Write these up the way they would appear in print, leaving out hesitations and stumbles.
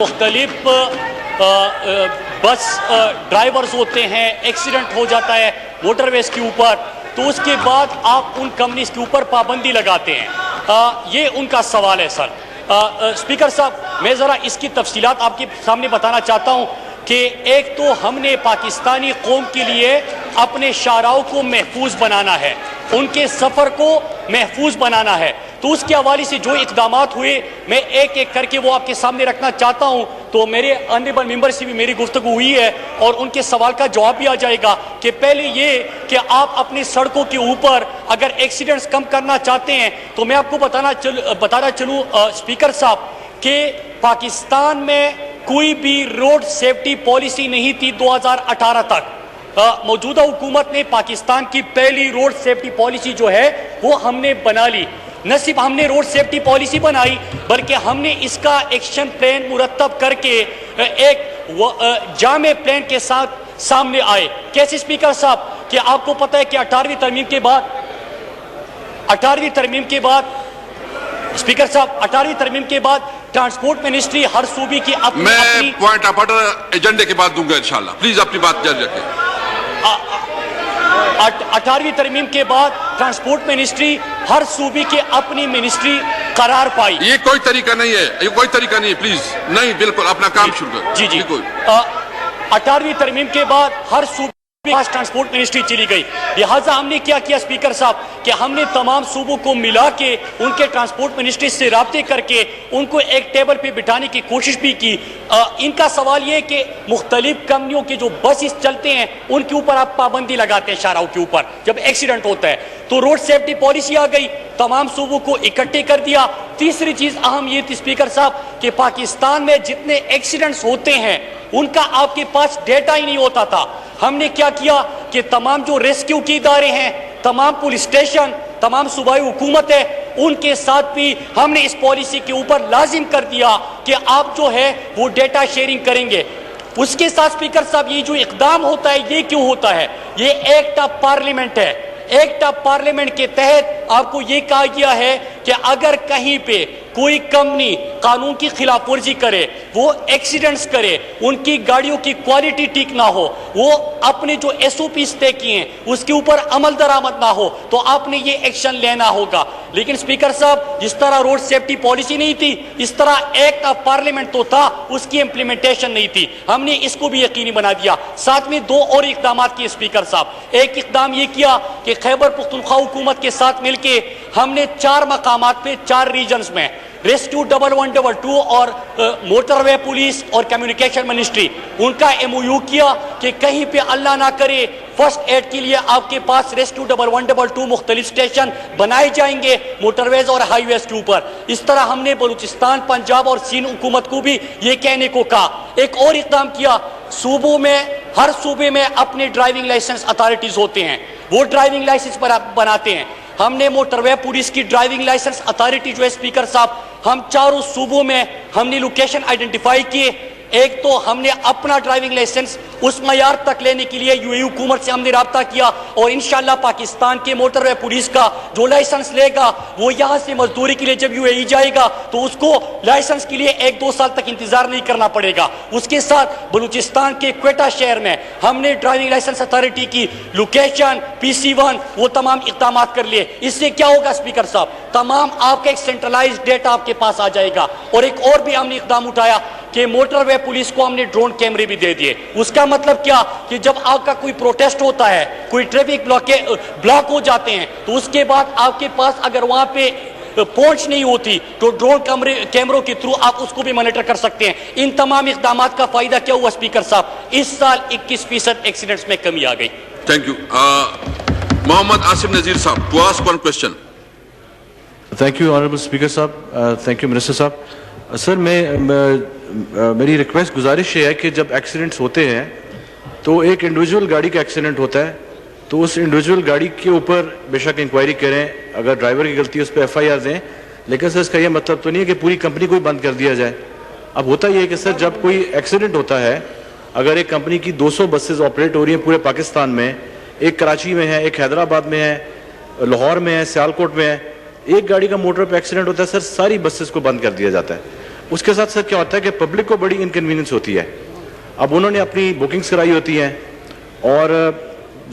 مختلف بس ڈرائیورز ہوتے ہیں، ایکسیڈنٹ ہو جاتا ہے موٹر ویز کے اوپر، تو اس کے بعد آپ ان کمپنیز کے اوپر پابندی لگاتے ہیں۔ یہ ان کا سوال ہے سر۔ اسپیکر صاحب، میں ذرا اس کی تفصیلات آپ کے سامنے بتانا چاہتا ہوں کہ ایک تو ہم نے پاکستانی قوم کے لیے اپنے شاہراہوں کو محفوظ بنانا ہے، ان کے سفر کو محفوظ بنانا ہے، تو اس کے حوالے سے جو اقدامات ہوئے میں ایک ایک کر کے وہ آپ کے سامنے رکھنا چاہتا ہوں۔ تو میرے آنریبل ممبر سے بھی میری گفتگو ہوئی ہے اور ان کے سوال کا جواب بھی آ جائے گا کہ پہلے یہ کہ آپ اپنی سڑکوں کے اوپر اگر ایکسیڈنٹس کم کرنا چاہتے ہیں تو میں آپ کو بتانا چلوں اسپیکر صاحب کہ پاکستان میں کوئی بھی روڈ سیفٹی پالیسی نہیں تھی 2018 تک۔ موجودہ حکومت نے پاکستان کی پہلی روڈ سیفٹی پالیسی جو ہے وہ ہم نے بنا لی۔ نہ صرف ہم نے روڈ سیفٹی پالیسی بنائی بلکہ ہم نے اس کا ایکشن پلان مرتب کر کے ایک جامع پلان کے ساتھ سامنے آئے۔ کیسے اسپیکر صاحب کہ آپ کو پتہ ہے کہ 18ویں ترمیم کے بعد اسپیکر صاحب 18ویں ترمیم کے بعد ٹرانسپورٹ منسٹری ہر صوبے کی اپنی میں پوائنٹ آپ ایجنڈے کے بعد دوں گا انشاءاللہ۔ پلیز اپنی بات جاری رکھیں۔ 18ویں ترمیم کے بعد ٹرانسپورٹ منسٹری ہر صوبے کے اپنی منسٹری قرار پائی۔ یہ کوئی طریقہ نہیں ہے، یہ کوئی طریقہ نہیں ہے، پلیز نہیں، بالکل اپنا کام شروع کریں۔ جی 18ویں ترمیم کے بعد ہر صوبے ٹرانسپورٹ منسٹری چلی گئی، لہٰذا ہم نے کیا کیا اسپیکر صاحب کہ ہم نے تمام صوبوں کو ملا کے ان کے ٹرانسپورٹ منسٹری سے رابطے کر کے ان کو ایک ٹیبل پہ بٹھانے کی کوشش بھی کی۔ ان کا سوال یہ ہے کہ مختلف کمپنیوں کے جو بسز چلتے ہیں ان کے اوپر آپ پابندی لگاتے ہیں شاہراہوں کے اوپر جب ایکسیڈنٹ ہوتا ہے، تو روڈ سیفٹی پالیسی آ گئی، تمام صوبوں کو اکٹھے کر دیا۔ تیسری چیز اہم یہ تھی اسپیکر صاحب کہ پاکستان میں جتنے ایکسیڈنٹس ہوتے ہیں ان کا آپ کے پاس ڈیٹا ہی نہیں ہوتا تھا۔ ہم نے کیا کیا کہ تمام جو ریسکیو کے ادارے ہیں، تمام پولیس اسٹیشن، تمام صوبائی حکومت ہے، ان کے ساتھ بھی ہم نے اس پالیسی کے اوپر لازم کر دیا کہ آپ جو ہے وہ ڈیٹا شیئرنگ کریں گے۔ اس کے ساتھ اسپیکر صاحب یہ جو اقدام ہوتا ہے یہ کیوں ہوتا ہے؟ یہ ایکٹ آف پارلیمنٹ ہے۔ ایکٹ آف پارلیمنٹ کے تحت آپ کو یہ کہا گیا ہے کہ اگر کہیں پہ کوئی کمپنی قانون کی خلاف ورزی کرے، وہ ایکسیڈنٹس کرے، ان کی گاڑیوں کی کوالٹی ٹھیک نہ ہو، وہ اپنے جو ایس او پیز طے کیے ہیں اس کے اوپر عمل درآمد نہ ہو، تو آپ نے یہ ایکشن لینا ہوگا۔ لیکن اسپیکر صاحب جس طرح روڈ سیفٹی پالیسی نہیں تھی اس طرح ایکٹ آف پارلیمنٹ تو تھا، اس کی امپلیمنٹیشن نہیں تھی، ہم نے اس کو بھی یقینی بنا دیا۔ ساتھ میں دو اور اقدامات کیے اسپیکر صاحب۔ ایک اقدام یہ کیا کہ خیبر پختونخوا حکومت کے ساتھ مل کے ہم نے 4 مقامات پہ 4 ریجنز میں ریسکیو 1122 اور موٹر وے پولیس اور کمیونیکیشن منسٹری ان کا MOU کیا کہ کہیں پہ اللہ نہ کرے فرسٹ ایڈ کے لیے آپ کے پاس ریسکیو 1122 مختلف اسٹیشن بنائے جائیں گے موٹر ویز اور ہائی ویز کے اوپر۔ اس طرح ہم نے بلوچستان، پنجاب اور سندھ حکومت کو بھی یہ کہنے کو کہا۔ ایک اور اقدام کیا، صوبوں میں ہر صوبے میں اپنے ڈرائیونگ لائسنس اتھارٹیز ہوتے ہیں، وہ ڈرائیونگ لائسنس بناتے ہیں۔ ہم نے موٹر وے پولیس کی ڈرائیونگ لائسنس اتھارٹی جو ہے اسپیکر صاحب ہم 4 صوبوں میں ہم نے لوکیشن آئیڈینٹیفائی کیے۔ ایک تو ہم نے اپنا ڈرائیونگ لائسنس اس معیار تک لینے کے لیے UAE حکومت سے ہم نے رابطہ کیا، اور انشاءاللہ پاکستان کے موٹر وے پولیس کا جو لائسنس لے گا وہ یہاں سے مزدوری کے لیے جب UAE جائے گا تو اس کو لائسنس کے لیے 1-2 سال تک انتظار نہیں کرنا پڑے گا۔ اس کے ساتھ بلوچستان کے کوئٹہ شہر میں ہم نے ڈرائیونگ لائسنس اتھارٹی کی لوکیشن PC1 وہ تمام اقدامات کر لیے۔ اس سے کیا ہوگا اسپیکر صاحب، تمام آپ کا ایک سینٹرلائز ڈیٹا آپ کے پاس آ جائے گا۔ اور ایک اور بھی ہم نے اقدام اٹھایا کہ موٹر وے پولیس کو ہم نے ڈرون کیمرے بھی دے دیے۔ اس کا مطلب کیا کہ جب آپ کا کوئی پروٹیسٹ ہوتا ہے، کوئی ٹریفک بلاک ہو جاتے ہیں، تو اس کے بعد آپ کے پاس اگر وہاں پہ پہنچ نہیں ہوتی تو ڈرون کیمروں کے تھرو آپ اس کو بھی مانیٹر کر سکتے ہیں۔ ان تمام اقدامات کا فائدہ کیا ہوا اسپیکر صاحب؟ اس سال 21% ایکسیڈنٹس میں کمی آ گئی۔ Thank you. محمد آصف نذیر صاحب to ask one question. Thank you honourable speaker صاحب، تھینک یو منسٹر صاحب۔ سر میری ریکویسٹ گزارش یہ ہے کہ جب ایکسیڈنٹس ہوتے ہیں تو ایک انڈیویجول گاڑی کا ایکسیڈنٹ ہوتا ہے تو اس انڈیویجول گاڑی کے اوپر بے شک انکوائری کریں، اگر ڈرائیور کی غلطی ہے اس پہ FIR دیں، لیکن سر اس کا یہ مطلب تو نہیں ہے کہ پوری کمپنی کو ہی بند کر دیا جائے۔ اب ہوتا یہ ہے کہ سر جب کوئی ایکسیڈنٹ ہوتا ہے، اگر ایک کمپنی کی 200 بسز آپریٹ ہو رہی ہیں پورے پاکستان میں، ایک کراچی میں ہے، ایک حیدرآباد میں ہے، لاہور میں ہے، سیالکوٹ میں ہے، ایک گاڑی کا موٹر پہ ایکسیڈنٹ ہوتا ہے سر ساری بسز کو بند کر دیا جاتا ہے۔ اس کے ساتھ سر کیا ہوتا ہے کہ پبلک کو بڑی انکنوینئنس ہوتی ہے. اب انہوں نے اپنی بکنگز کرائی ہوتی ہیں اور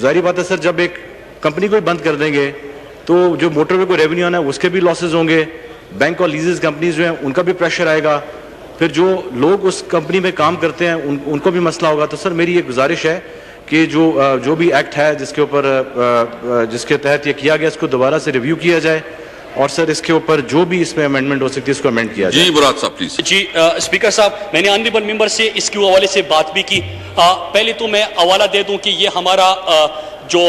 ظاہری بات ہے سر جب ایک کمپنی کو ہی بند کر دیں گے تو جو موٹر وے کو ریونیو آنا ہے اس کے بھی لاسز ہوں گے, بینک اور لیزز کمپنیز جو ہیں ان کا بھی پریشر آئے گا, پھر جو لوگ اس کمپنی میں کام کرتے ہیں ان کو بھی مسئلہ ہوگا. تو سر میری ایک گزارش ہے کہ جو بھی ایکٹ ہے جس کے تحت یہ کیا گیا اس کو دوبارہ سے ریویو کیا جائے اور سر اس کے اوپر جو بھی اس میں امینڈمنٹ ہو سکتی ہے اس کو امینڈ کیا جائے. جی مراد صاحب پلیز. جی اسپیکر صاحب, میں نے آنریبل ممبر سے اس کے حوالے سے بات بھی کی. پہلے تو میں حوالہ دے دوں کہ یہ ہمارا جو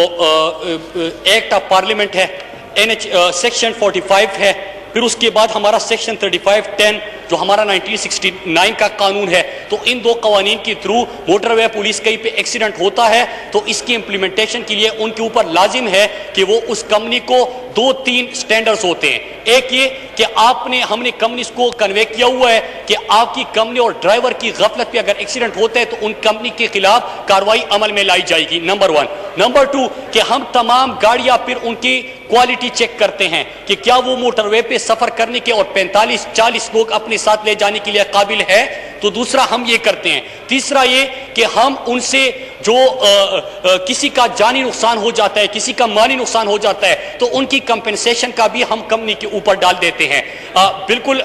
ایکٹ آف پارلیمنٹ ہے سیکشن 45 ہے, پھر اس کے بعد ہمارا سیکشن 3510 جو ہمارا 1969 کا قانون ہے. تو ان دو قوانین کے تھرو موٹر وے پولیس کہیں پہ ایکسیڈنٹ ہوتا ہے تو اس کی امپلیمنٹیشن کے لیے ان کے اوپر لازم ہے کہ وہ اس کمپنی کو 2-3 سٹینڈرز ہوتے ہیں. ایک یہ کہ ہم نے کمپنیز کو کنوے کیا ہوا ہے کہ آپ کی کمپنی اور ڈرائیور کی غفلت پہ اگر ایکسیڈنٹ ہوتا ہے تو ان کمپنی کے خلاف کارروائی عمل میں لائی جائے گی, نمبر 1. نمبر 2 کہ ہم تمام گاڑیاں پھر ان کی کوالٹی چیک کرتے ہیں کہ کیا وہ موٹر وے پہ سفر کرنے کے اور 45-40 لوگ اپنے ساتھ لے جانے کے لیے قابل ہے. تو دوسرا ہم یہ کرتے ہیں. تیسرا یہ کہ ہم ان سے جو کسی کا جانی نقصان ہو جاتا ہے, کسی کا مالی نقصان ہو جاتا ہے تو ان کی کمپنسیشن کا بھی ہم کمپنی کے اوپر ڈال دیتے ہیں. بالکل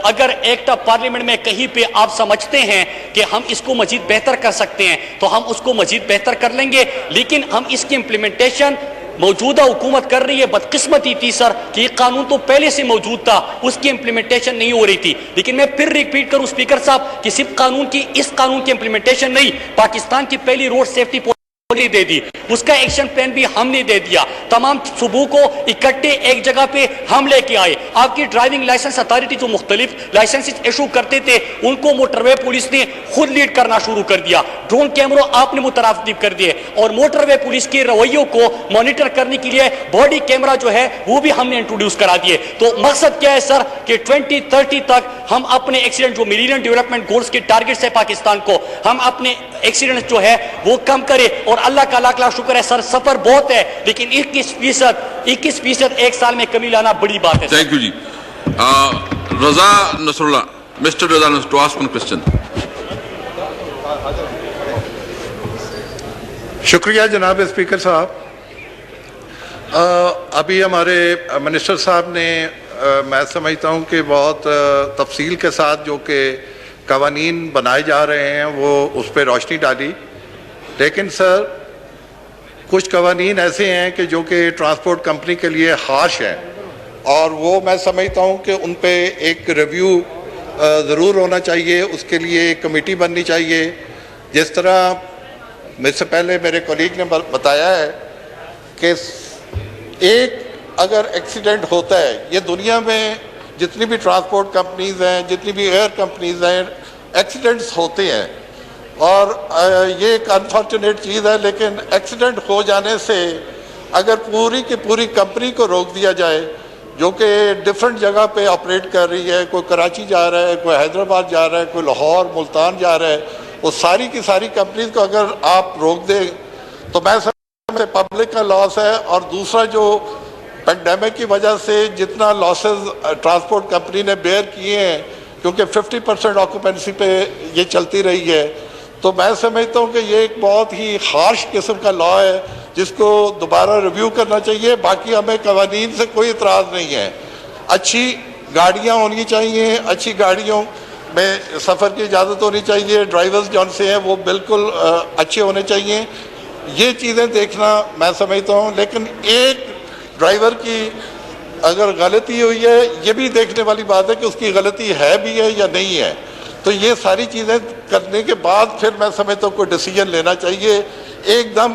اگر ایکٹ آف پارلیمنٹ میں کہیں پہ آپ سمجھتے ہیں کہ ہم اس کو مزید بہتر کر سکتے ہیں تو ہم اس کو مزید بہتر کر لیں گے, لیکن ہم اس کی امپلیمنٹیشن موجودہ حکومت کر رہی ہے. بدقسمتی تھی سر کہ یہ قانون تو پہلے سے موجود تھا, اس کی امپلیمنٹیشن نہیں ہو رہی تھی. لیکن میں پھر ریپیٹ کروں اسپیکر صاحب کہ صرف اس قانون کی امپلیمنٹیشن نہیں, پاکستان کی پہلی روڈ سیفٹی پالیسی دے دی, اس کا ایکشن پلان بھی ہم نے دے دیا. تمام صوبوں کو اکٹھے ایک جگہ پہ ہم لے کے آئے. آپ کی ڈرائیونگ لائسنس اتھارٹی جو مختلف لائسنس ایشو کرتے تھے ان کو موٹر وے پولیس نے خود لیڈ کرنا شروع کر دیا. ڈرون کیمروں آپ نے مترادف کر دیے اور موٹر وے پولیس کے رویوں کو مانیٹر کرنے کے لیے باڈی کیمرہ جو ہے وہ بھی ہم نے انٹروڈیوس کرا دیے. تو مقصد کیا ہے سر کہ 2030 تک ہم اپنے ایکسیڈنٹ جو ملینیم ڈیولپمنٹ گولز کے ٹارگیٹس ہے پاکستان کو, ہم اپنے ایکسیڈنٹ جو ہے وہ کم کرے. اور اللہ کا لاکھ لاکھ شکر ہے سر سفر بہت ہے لیکن 21% ایک سال میں کمی لانا بڑی بات ہے. Thank you ji. Raza Nasrullah, mister Raza Nasr to ask one question. شکریہ جناب اسپیکر صاحب. ابھی ہمارے منسٹر صاحب نے میں سمجھتا ہوں کہ بہت تفصیل کے ساتھ جو کہ قوانین بنائے جا رہے ہیں وہ اس پہ روشنی ڈالی. لیکن سر کچھ قوانین ایسے ہیں کہ جو کہ ٹرانسپورٹ کمپنی کے لیے ہارش ہیں اور وہ میں سمجھتا ہوں کہ ان پہ ایک ریویو ضرور ہونا چاہیے. اس کے لیے ایک کمیٹی بننی چاہیے. جس طرح مجھ سے پہلے میرے کولیگ نے بتایا ہے کہ ایک اگر ایکسیڈنٹ ہوتا ہے, یہ دنیا میں جتنی بھی ٹرانسپورٹ کمپنیز ہیں, جتنی بھی ایئر کمپنیز ہیں, ایکسیڈنٹس ہوتے ہیں اور یہ ایک انفارچونیٹ چیز ہے. لیکن ایکسیڈنٹ ہو جانے سے اگر پوری کی پوری کمپنی کو روک دیا جائے جو کہ ڈفرینٹ جگہ پہ آپریٹ کر رہی ہے, کوئی کراچی جا رہا ہے, کوئی حیدرآباد جا رہا ہے, کوئی لاہور ملتان جا رہا ہے, وہ ساری کی ساری کمپنیز کو اگر آپ روک دیں تو میں سمجھتا ہوں پبلک کا لاس ہے. اور دوسرا جو پینڈیمک کی وجہ سے جتنا لاسز ٹرانسپورٹ کمپنی نے بیئر کیے ہیں کیونکہ 50% آکوپینسی پہ یہ چلتی رہی ہے, تو میں سمجھتا ہوں کہ یہ ایک بہت ہی ہارش قسم کا لا ہے جس کو دوبارہ ریویو کرنا چاہیے. باقی ہمیں قوانین سے کوئی اعتراض نہیں ہے. اچھی گاڑیاں ہونی چاہیے, اچھی گاڑیوں میں سفر کی اجازت ہونی چاہیے, ڈرائیورز جون سے ہیں وہ بالکل اچھے ہونے چاہیے. یہ چیزیں دیکھنا میں سمجھتا ہوں. لیکن ایک ڈرائیور کی اگر غلطی ہوئی ہے یہ بھی دیکھنے والی بات ہے کہ اس کی غلطی ہے بھی ہے یا نہیں ہے. تو یہ ساری چیزیں کرنے کے بعد پھر میں سمجھتا ہوں کوئی ڈیسیجن لینا چاہیے. ایک دم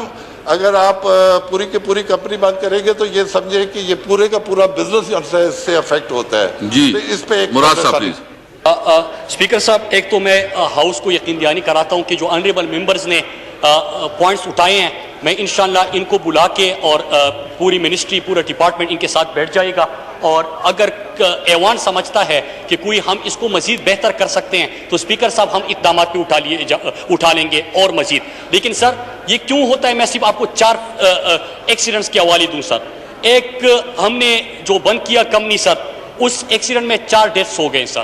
اگر آپ پوری کی پوری کمپنی بند کریں گے تو یہ سمجھے کہ یہ پورے کا پورا بزنس اس سے افیکٹ ہوتا ہے. جی اس پہ ایک مراد صاحب پلیز. اسپیکر صاحب, ایک تو میں ہاؤس کو یقین دہانی کراتا ہوں کہ جو آنریبل ممبرز نے پوائنٹس اٹھائے ہیں میں انشاءاللہ ان کو بلا کے اور پوری منسٹری پورا ڈپارٹمنٹ ان کے ساتھ بیٹھ جائے گا. اور اگر ایوان سمجھتا ہے کہ کوئی ہم اس کو مزید بہتر کر سکتے ہیں تو اسپیکر صاحب ہم اقدامات پہ اٹھا لیں گے اور مزید. لیکن سر یہ کیوں ہوتا ہے, میں صرف آپ کو 4 ایکسیڈنٹس کے حوالے دوں سر. ایک ہم نے جو بند کیا کمپنی سر, اس ایکسیڈنٹ میں 4 ڈیتھس ہو گئے سر.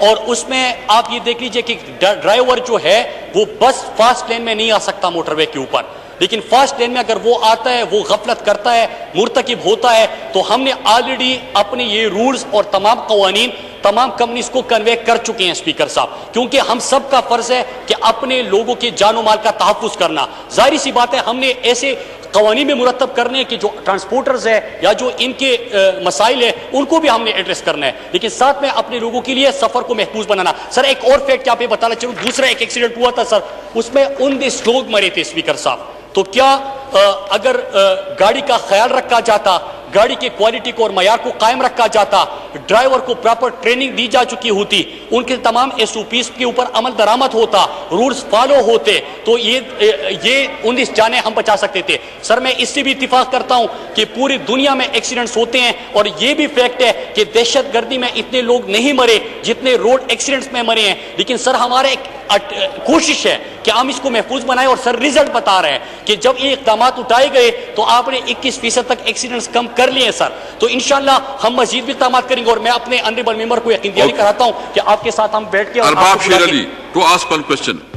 اور اس میں آپ یہ دیکھ لیجئے کہ ڈرائیور جو ہے وہ بس فاسٹ لین میں نہیں آ سکتا موٹر وے کے اوپر، لیکن فاسٹ لین میں اگر وہ آتا ہے، وہ غفلت کرتا ہے، مرتکب ہوتا ہے، تو ہم نے آلریڈی اپنے یہ رولز اور تمام قوانین تمام کمپنیز کو کنوے کر چکے ہیں اسپیکر صاحب، کیونکہ ہم سب کا فرض ہے کہ اپنے لوگوں کے جان و مال کا تحفظ کرنا۔ ظاہری سی بات ہے ہم نے ایسے قوانین میں مرتب کرنے ہیں کہ جو ٹرانسپورٹرز ہے یا جو ان کے مسائل ہیں ان کو بھی ہم نے ایڈریس کرنا ہے، لیکن ساتھ میں اپنے لوگوں کے لیے سفر کو محفوظ بنانا۔ سر ایک اور فیکٹ آپ یہ بتانا چاہوں، دوسرا ایک ایکسیڈنٹ ہوا تھا سر، اس میں 19 لوگ مرے تھے اسپیکر صاحب، تو کیا اگر گاڑی کا خیال رکھا جاتا، گاڑی کے کوالٹی کو اور معیار کو قائم رکھا جاتا، ڈرائیور کو پراپر ٹریننگ دی جا چکی ہوتی، ان کے تمام ایس او پیز کے اوپر عمل درآمد ہوتا، رولز فالو ہوتے، تو یہ 19 جانیں ہم بچا سکتے تھے۔ سر میں اس سے بھی اتفاق کرتا ہوں کہ پوری دنیا میں ایکسیڈنٹس ہوتے ہیں، اور یہ بھی فیکٹ ہے کہ دہشت گردی میں اتنے لوگ نہیں مرے جتنے روڈ ایکسیڈنٹس میں مرے ہیں، لیکن سر ہمارا ایک کوشش ہے کہ ہم اس کو محفوظ بنائیں، اور سر ریزلٹ بتا رہے ہیں کہ جب یہ اقدامات اٹھائے گئے تو آپ نے 21% تک ایکسیڈنٹس کم کر لیے ہیں سر، تو انشاءاللہ ہم مزید بھی اقدامات کریں گے، اور میں اپنے آنریبل ممبر کو یقین دہانی کراتا ہوں کہ آپ کے ساتھ ہم بیٹھ کے ارباب شیر علی to ask one question.